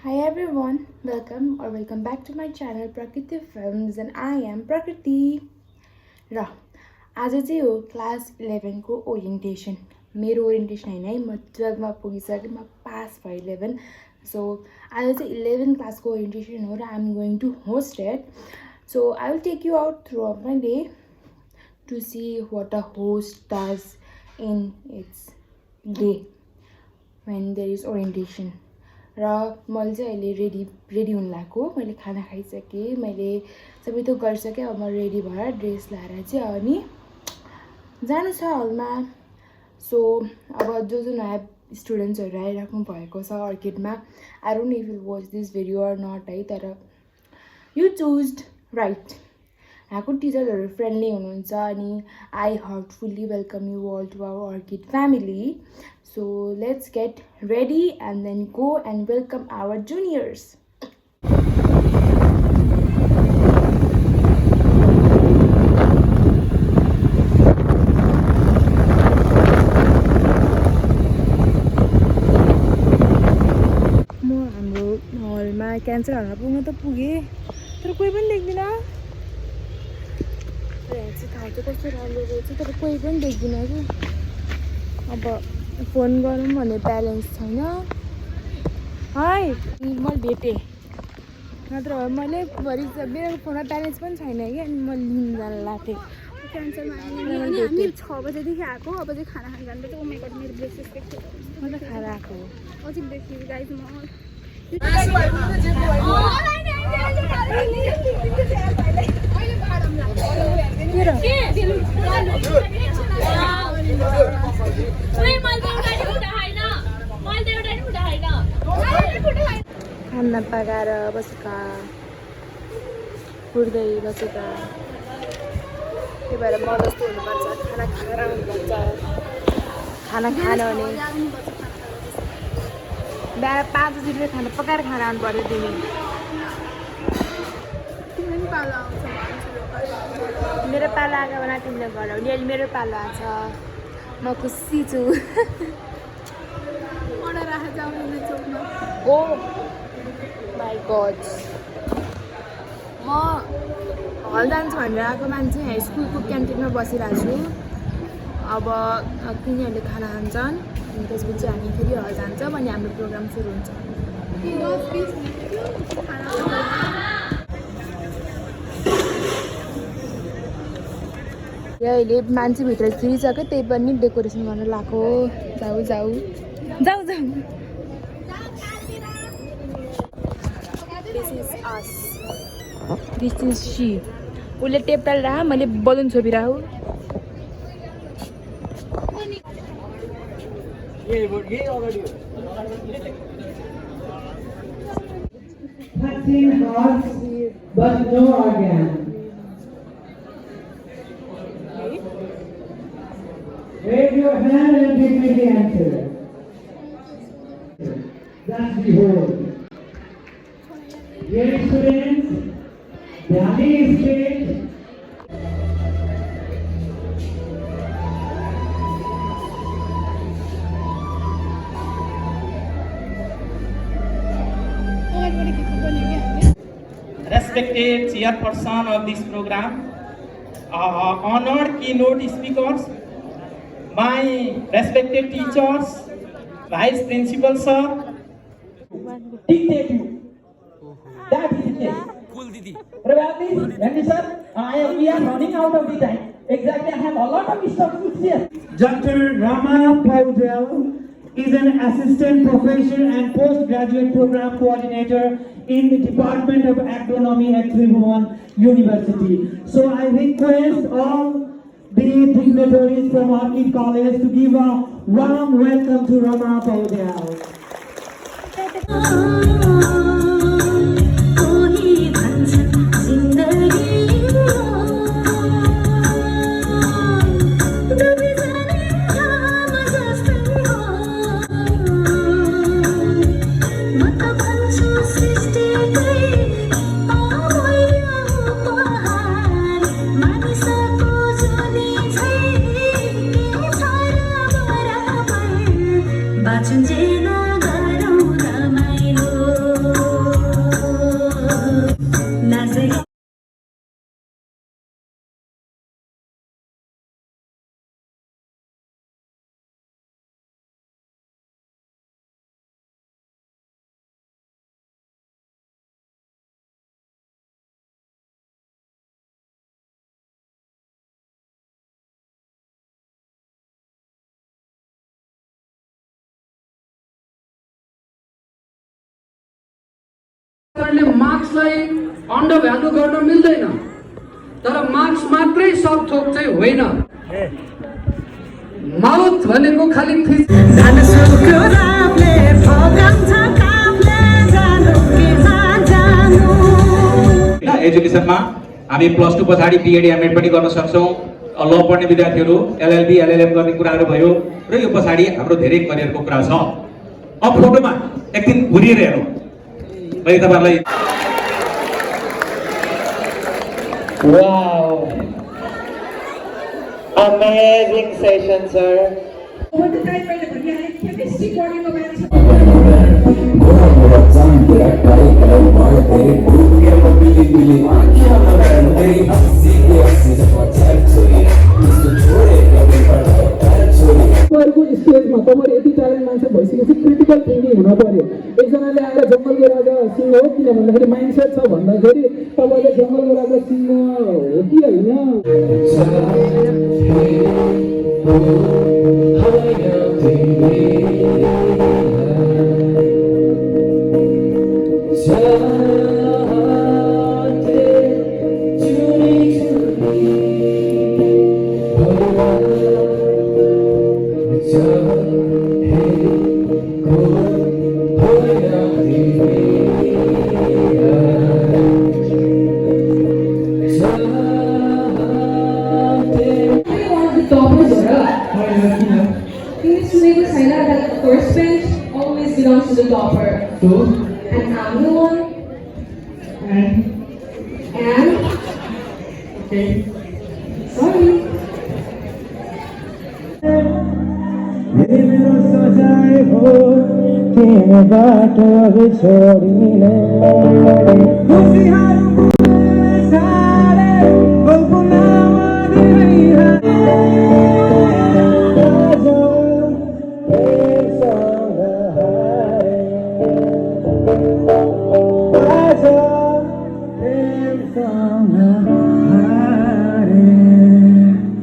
Hi everyone, welcome back to my channel Prakriti Films and I am Prakriti. र आज चाहिँ हो class 11 को ओरिएन्टेसन. मेरो ओरिएन्टेसन हैन है, म 12 मा पुगिसके, म पास भए 11. सो आज चाहिँ 11 क्लास को ओरिएन्टेसन हो र I am going to host it. So I will take you out throughout my day to see what a host does in its day when there is orientation. र मैले चाहिँ अहिले ready हुन लाग्यो. मैले खाना खाइसकेँ, मैले सबै थोक गरिसकेँ. अब म रेडी भएर ड्रेस लाएर चाहिँ अनि जानु छ हलमा. सो अब जो नयाँ स्टुडेन्ट्सहरू आइराख्नु भएको छ अर्किडमा, I don't know if you watch this video or not है, तर यु चुज्ड राइट. यहाँको टिचरहरू फ्रेन्डली हुनुहुन्छ अनि I heartfully welcome you all to our Orchid family. So let's get ready and then go and welcome our juniors. म हाम्रो हलमा cancer हलमा पुग्न त पुगेँ, तर कोही पनि देख्दिनँ. यहाँ चाहिँ ठाउँ चाहिँ कस्तो राम्रो रहेछ, तर कोही पनि देख्दिनँ कि. अब फोन गरौँ भने ब्यालेन्स छैन. है मैले भेटेँ, नत्र मैले भरि मेरो फोनमा ब्यालेन्स पनि छैन कि, अनि म लिन जान लाग्थेँ. क्यान्सरमा हामी 6 बजेदेखि आएको. अब चाहिँ खाना खान जानुपर्छ. ओ माई गड, मेरो ब्रेकफास्ट देख्छु. म त खाएर आएको हो. अझै देख्छु गाइज. म खाना पकाएर बसेका, फुट्दै बसेका. त्यही भएर म जस्तो हुनुपर्छ, खाना खाएर हुनुपर्छ. खाना खान भने बिहान 5 बजीतिर खाना पकाएर खान आउनु पर्यो. तिमी पनि पालो आउँछ. मेरो पालो आएको बेला तिमीले गराउने. अहिले मेरो पालो आएको छ, म खुसी छु. अर्डर राखेर जाउँ चोकमा. ओ माई गड, म हल जान्छु भनेर आएको मान्छे यहाँ स्कुलको क्यान्टिनमा बसिरहेको छु. अब तिनीहरूले खाना खान्छन् अनि त्यसपछि हामी फेरि हल जान्छौँ अनि हाम्रो प्रोग्राम सुरु हुन्छ. अहिले मान्छे भित्र छिरिसक्यो, त्यही पनि डेकोरेसन गर्न लगाएको. जाऊ जाऊ जाऊ जाऊ. This is C. उसले टेप टालेर मैले बलुन छोपिरहेको. Touching hearts, but no organ. Raise your hand and give me the answer. That's the whole. Dear students, Dhani State. Respected chairperson of this program, honored keynote speakers, my respected teachers, vice principal sir, dictative. That is it. Cool, Didi. Probably, and sir, we are running out of the time. Exactly, I have a lot of stuff to share. Dr. Rama Paudel is an assistant professor and postgraduate program coordinator in the Department of Agronomy at Tribhuvan University. So I request all the dignitaries from Orchid College to give a warm welcome to Rama Paudel. बाँचुन्जेल गरौँ रमाइलो. मार्क्सलाई under value गर्न मिल्दैन, तर marks मात्रै सब थोक चाहिँ होइन। Mouth भनेको खालि एजुकेसनमा हामी प्लस 2 पछाडि बीएड एमएड पनि गर्न सक्छौँ। ल पढ्ने विद्यार्थीहरू एलएलबी एलएलएम गर्ने कुराहरू भयो र यो पछाडि हाम्रो धेरै करियरको कुरा छ। अब फोटोमा एकदिन घुरिएर हेरौँ। मैले तपाईहरुलाई Wow. Amazing session, sir. स्टेजमा तपाईहरु यति ट्यालेन्ट मान्छे भइसकेपछि क्रिटिकल थिंकिङ हुन पर्यो। एकजनाले आएर जंगलको राजा सिंह हो किन भन्दाखेरि माइन्डसेट छ भन्दाखेरि तपाईले जंगलको राजा सिंह हो कि हैन? That first bench always belongs to the topper. So, And I'm the one. and Okay. Sorry. मेरो सजाय हो तिमीबाट अब छोडिने खुसीहरू सारे कल्पनामा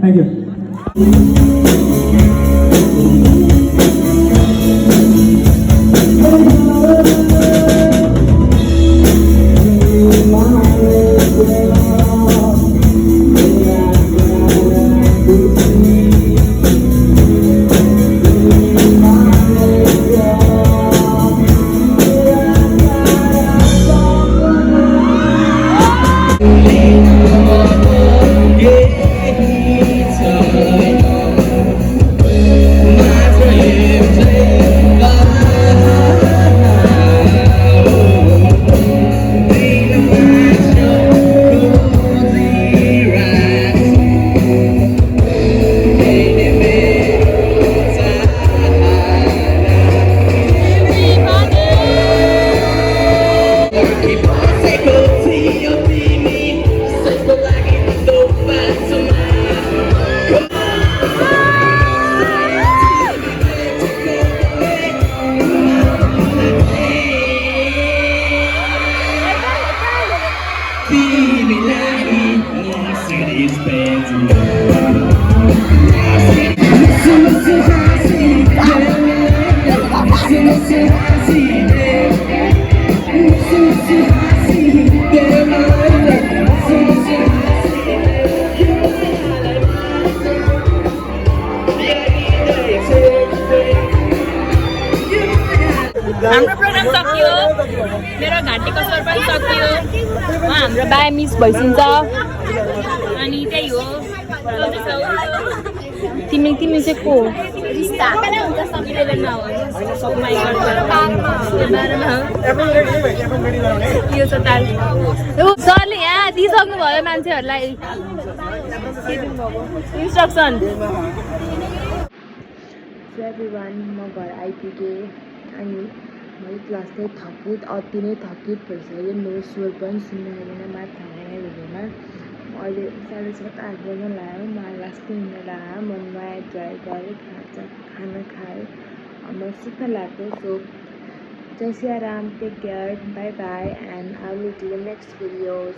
Thank you. हाम्रो प्रोग्राम सकियो, मेरो घाँटीको स्वर पनि सकियो, हाम्रो बायो मिस भइसिन्छ अनि त्यही हो। तिमी चाहिँ को हो? सरले यहाँ दिइसक्नु भयो मान्छेहरूलाई इन्स्ट्रक्सन। एभ्रिवान, म घर आइपुगेँ अनि मैले क्लास चाहिँ अति नै थकित भइसक्यो। मेरो स्वर पनि सुन्न आएन, माथि हालेर भिडियोमा अहिले 7:30 8 बज्न लाग्यो। म लास्टै हिँडेर आएँ, म नुहाएँ ड्राई गरेँ, खाना खाएँ, म सुत्न लाग्यो। So Jai Siya Ram, take care, bye bye, and I will do the next videos.